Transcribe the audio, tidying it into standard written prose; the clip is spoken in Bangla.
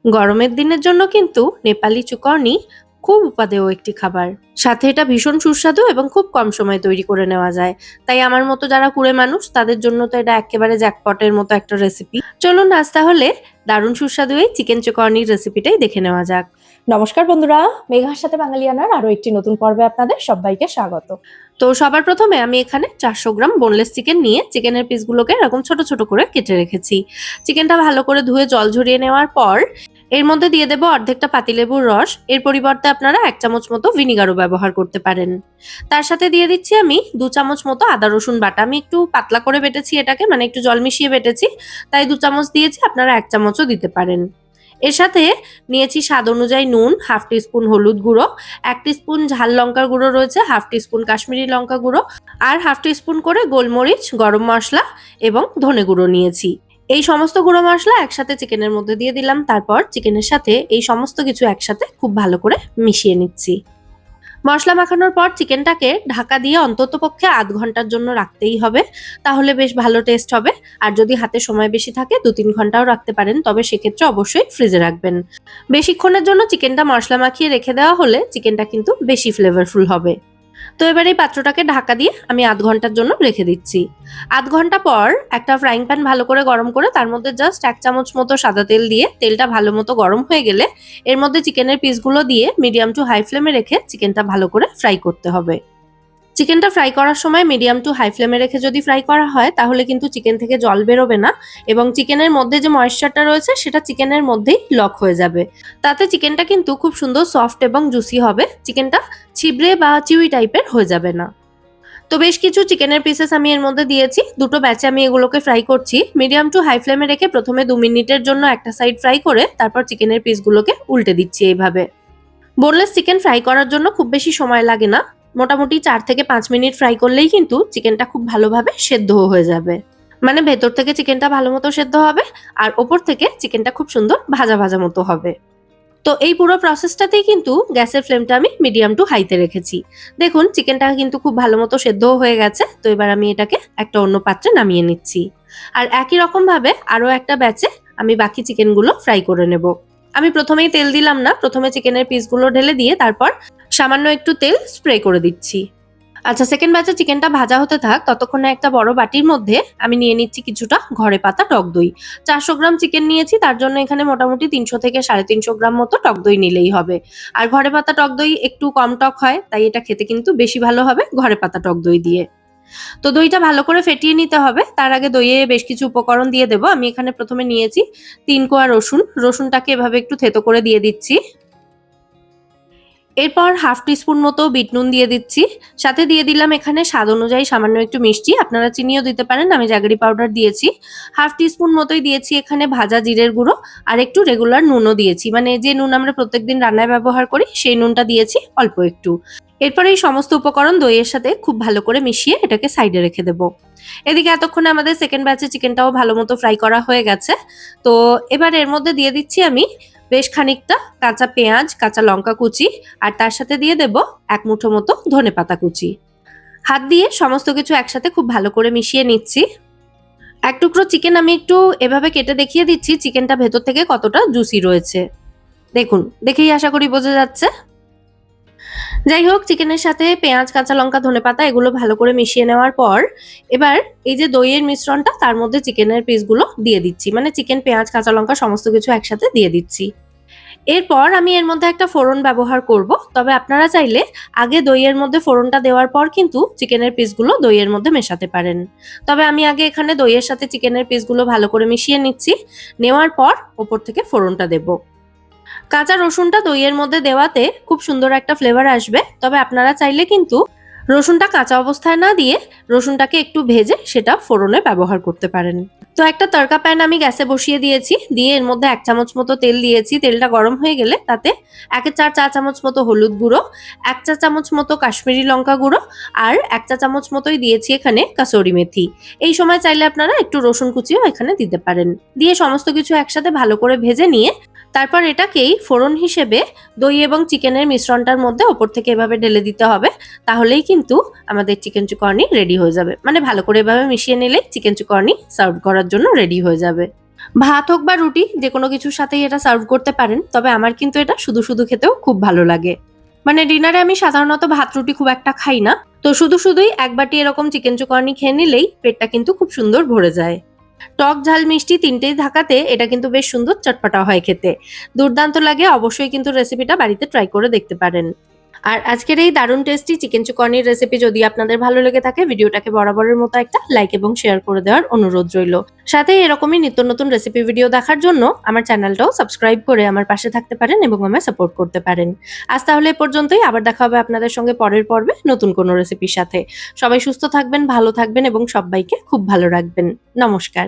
গরমের দিনের জন্য কিন্তু নেপালি চুকরনি খুব উপাদেয় একটি খাবার। সাথে এটা ভীষণ সুস্বাদু এবং খুব কম সময়ে তৈরি করে নেওয়া যায়। তাই আমার মতো যারা কুড়ে মানুষ তাদের জন্য তো এটা একেবারে জ্যাকপটের মতো একটা রেসিপি। চলুন আজ তাহলে দারুণ সুস্বাদু এই চিকেন চুকরনির রেসিপিটাই দেখে নেওয়া যাক। নমস্কার বন্ধুরা, মেঘার সাথে বাঙালিয়ানার আরো একটি নতুন পর্বে আপনাদের সবাইকে স্বাগত। তো সবার প্রথমে আমি এখানে 400 গ্রাম বোনলেস চিকেন নিয়ে চিকেনের পিসগুলোকে এরকম ছোট ছোট করে কেটে রেখেছি। চিকেনটা ভালো করে ধুয়ে জল ঝরিয়ে নেওয়ার পর এর মধ্যে দিয়ে দেবো অর্ধেকটা পাতিলেবুর রস। এর পরিবর্তে আপনারা 1 চামচ মতো ভিনিগারও ব্যবহার করতে পারেন। তার সাথে দিয়ে দিচ্ছি আমি 2 চামচ মতো আদা রসুন বাটা। আমি একটু পাতলা করে বেটেছি এটাকে, মানে একটু জল মিশিয়ে বেটেছি, তাই 2 চামচ দিয়েছি, আপনারা 1 চামচও দিতে পারেন। এর সাথে নিয়েছি স্বাদ অনুযায়ী নুন, হাফ টিস্পুন হলুদ গুঁড়ো, 1 টিস্পুন ঝাল লঙ্কার গুঁড়ো রয়েছে, হাফ টিস্পুন কাশ্মীরি লঙ্কা গুঁড়ো আর হাফ টিস্পুন করে গোলমরিচ, গরম মশলা এবং ধনে গুঁড়ো নিয়েছি। এই সমস্ত গুঁড়ো মশলা একসাথে চিকেনের মধ্যে দিয়ে দিলাম। তারপর চিকেনের সাথে এই সমস্ত কিছু একসাথে খুব ভালো করে মিশিয়ে নিচ্ছি। মশলা মাখানোর পর চিকেনটাকে ঢাকা দিয়ে অন্ততপক্ষে আধ ঘন্টার জন্য রাখতেই হবে, তাহলে বেশ ভালো টেস্ট হবে। আর যদি হাতে সময় বেশি থাকে 2-3 ঘন্টাও রাখতে পারেন, তবে সেক্ষেত্রে অবশ্যই ফ্রিজে রাখবেন। বেশিক্ষণের জন্য চিকেনটা মশলা মাখিয়ে রেখে দেওয়া হলে চিকেনটা কিন্তু বেশি ফ্লেভারফুল হবে। তো এবার এই পাত্রটাকে ঢাকা দিয়ে আমি আধ ঘন্টার জন্য রেখে দিচ্ছি। আধ ঘন্টা পর একটা ফ্রাইং প্যান ভালো করে গরম করে তার মধ্যে জাস্ট 1 চামচ মতো সাদা তেল দিয়ে, তেলটা ভালো মতো গরম হয়ে গেলে এর মধ্যে চিকেনের পিসগুলো দিয়ে মিডিয়াম টু হাই ফ্লেমে রেখে চিকেনটা ভালো করে ফ্রাই করতে হবে। চিকেনটা ফ্রাই করার সময় মিডিয়াম টু হাই ফ্লেমে রেখে যদি ফ্রাই করা হয় তাহলে কিন্তু চিকেন থেকে জল বেরোবে না এবং চিকেনের মধ্যে যে ময়েশ্চারটা রয়েছে সেটা চিকেনের মধ্যেই লক হয়ে যাবে। তাতে চিকেনটা কিন্তু খুব সুন্দর সফট এবং জুসি হবে, চিকেনটা ছিবড়ে বা চিউই টাইপের হয়ে যাবে না। তো বেশ কিছু চিকেনের পিসেস আমি এর মধ্যে দিয়েছি, দুটো ব্যাচে আমি এগুলোকে ফ্রাই করছি। মিডিয়াম টু হাই ফ্লেমে রেখে প্রথমে 2 মিনিটের জন্য একটা সাইড ফ্রাই করে তারপর চিকেনের পিসগুলোকে উল্টে দিচ্ছি এইভাবে। বোনলেস চিকেন ফ্রাই করার জন্য খুব বেশি সময় লাগে না, মোটামুটি 4 থেকে 5 মিনিট ফ্রাই করলেই কিন্তু চিকেনটা খুব ভালোভাবে সেদ্ধ হয়ে যাবে। মানে ভেতর থেকে চিকেনটা ভালো মতো সেদ্ধ হবে আর ওপর থেকে চিকেনটা খুব সুন্দর ভাজা ভাজা মতো হবে। তো এই পুরো প্রসেসটাতেই কিন্তু গ্যাসের ফ্লেমটা আমি মিডিয়াম টু হাইতে রেখেছি। দেখুন চিকেনটা কিন্তু খুব ভালো মতো সেদ্ধ হয়ে গেছে। তো এবার আমি এটাকে একটা অন্য পাত্রে নামিয়ে নিচ্ছি। আর একই রকম ভাবে আরো একটা ব্যাচে আমি বাকি চিকেনগুলো ফ্রাই করে নেব। আমি প্রথমেই তেল দিলাম না, প্রথমে চিকেনের পিসগুলো ঢেলে দিয়ে তারপর সামান্য একটু তেল স্প্রে করে দিচ্ছি। আচ্ছা, সেকেন্ড ব্যাচে চিকেনটা ভাজা হতে থাক, ততক্ষণে একটা বড় বাটির মধ্যে আমি নিয়ে নিচ্ছি কিছুটা ঘরে পাতা টক দই। 400 গ্রাম চিকেন নিয়েছি, তার জন্য এখানে মোটামুটি 300 থেকে 350 গ্রাম মতো টক দই নিলেই হবে। আর ঘরে পাতা টক দই একটু কম টক হয়, তাই এটা খেতে কিন্তু বেশি ভালো হবে ঘরে পাতা টক দই দিয়ে। তো দইটা ভালো করে ফেটিয়ে নিতে হবে। তার আগে দইয়ে বেশ কিছু উপকরণ দিয়ে দেবো। আমি এখানে প্রথমে নিয়েছি 3 কোয়া রসুন। রসুনটাকে এভাবে একটু থেতো করে দিয়ে দিচ্ছি। এরপর হাফ টিস্পুন মতো বিট নুন দিয়ে দিচ্ছি। সাথে দিয়ে দিলাম এখানে স্বাদ অনুযায়ী সামান্য একটু মিষ্টি, আপনারা চিনিও দিতে পারেন, আমি জাগরি পাউডার দিয়েছি। হাফ টিস্পুন মতোই দিয়েছি এখানে ভাজা জিরের গুঁড়ো আর একটু রেগুলার নুনও দিয়েছি, মানে যে নুন আমরা প্রত্যেকদিন রান্নায় ব্যবহার করি সেই নুনটা দিয়েছি অল্প একটু। এরপর এই সমস্ত উপকরণ দইয়ের সাথে খুব ভালো করে মিশিয়ে এটাকে সাইডে রেখে দেবো। এদিকে এতক্ষণে আমাদের সেকেন্ড ব্যাচে চিকেনটাও ভালো মতো ফ্রাই করা হয়ে গেছে। তো এবার এর মধ্যে দিয়ে দিচ্ছি আমি বেশ খানিকটা কাঁচা পেঁয়াজ, কাঁচা লঙ্কা কুচি আর তার সাথে দিয়ে দেব 1 মুঠো মতো ধনেপাতা কুচি। হাত দিয়ে সমস্ত কিছু একসাথে খুব ভালো করে মিশিয়ে নিচ্ছি। 1 টুকরো চিকেন আমি একটু এভাবে কেটে দেখিয়ে দিচ্ছি চিকেনটা ভেতর থেকে কতটা জুসি রয়েছে। দেখুন, দেখেই আশা করি বোঝা যাচ্ছে। যাই হোক, চিকেনের সাথে পেঁয়াজ, কাঁচা লঙ্কা, ধনেপাতা এগুলো ভালো করে মিশিয়ে নেওয়ার পর এবার এই যে দইয়ের মিশ্রণটা তার মধ্যে চিকেনের পিসগুলো দিয়ে দিচ্ছি, মানে চিকেন, পেঁয়াজ, কাঁচা লঙ্কা সমস্ত কিছু একসাথে দিয়ে দিচ্ছি। এরপর আমি এর মধ্যে একটা ফোড়ন ব্যবহার করব, তবে আপনারা চাইলে আগে দইয়ের মধ্যে ফোড়নটা দেওয়ার পর কিন্তু চিকেনের পিসগুলো দইয়ের মধ্যে মেশাতে পারেন। তবে আমি আগে এখানে দইয়ের সাথে চিকেনের পিসগুলো ভালো করে মিশিয়ে নিচ্ছি। নেওয়ার পর ওপর থেকে ফোড়নটা দেব। কাঁচা রসুনটা দইয়ের মধ্যে দেওয়াতে খুব সুন্দর একটা ফ্লেভার আসবে, তবে আপনারা চাইলে কিন্তু রসুনটা কাঁচা অবস্থায় না দিয়ে রসুনটাকে একটু ভেজে সেটা ফোড়নে ব্যবহার করতে পারেন। তো একটা তড়কা প্যান আমি গ্যাসে বসিয়ে দিয়েছি, দিয়ে এর মধ্যে 1 চামচ মতো তেল দিয়েছি। তেলটা গরম হয়ে গেলে তাতে 1/4 চা চামচ মতো হলুদ গুঁড়ো, 1 চা চামচ মতো কাশ্মীরি লঙ্কা গুঁড়ো আর 1 চা চামচ মতোই দিয়েছি এখানে কাসুরি মেথি। এই সময় চাইলে আপনারা একটু রসুন কুচিও এখানে দিতে পারেন। দিয়ে সমস্ত কিছু একসাথে ভালো করে ভেজে নিয়ে তারপর এটাকেই ফোড়ন হিসেবে দই এবং চিকেনের মিশ্রণটার মধ্যে ওপর থেকে এভাবে ঢেলে দিতে হবে। তাহলেই কিন্তু আমাদের চিকেন চুকরনি রেডি হয়ে যাবে। মানে ভালো করে এভাবে মিশিয়ে নিলেই চিকেন চুকরনি সার্ভ করার জন্য রেডি হয়ে যাবে। ভাত হোক বা রুটি যে কোনো কিছুর সাথেই এটা সার্ভ করতে পারেন, তবে আমার কিন্তু এটা শুধু শুধু খেতেও খুব ভালো লাগে। মানে ডিনারে আমি সাধারণত ভাত রুটি খুব একটা খাই না, তো শুধু শুধুই এক বাটি এরকম চিকেন চুকানি খেয়ে নিলেই পেটটা কিন্তু খুব সুন্দর ভরে যায়। টক ঝাল মিষ্টি তিনটেই থাকাতে এটা কিন্তু বেশ সুন্দর চটপটা হয় খেতে। দুর্দান্ত লাগে, অবশ্যই কিন্তু রেসিপিটা বাড়িতে ট্রাই করে দেখতে পারেন। আর আজকের এই দারুণ টেস্টি চিকেন চুকানির রেসিপি যদি আপনাদের ভালো লেগে থাকে, ভিডিওটাকে বরাবরের মতো একটা লাইক এবং শেয়ার করে দেওয়ার অনুরোধ রইল। সাথে এরকমই নিত্য নতুন রেসিপি ভিডিও দেখার জন্য আমার চ্যানেলটাও সাবস্ক্রাইব করে আমার পাশে থাকতে পারেন এবং আমায় সাপোর্ট করতে পারেন। আজ তাহলে এ পর্যন্তই, আবার দেখা হবে আপনাদের সঙ্গে পরের পর্বে নতুন কোনো রেসিপির সাথে। সবাই সুস্থ থাকবেন, ভালো থাকবেন এবং সবাইকে খুব ভালো রাখবেন। নমস্কার।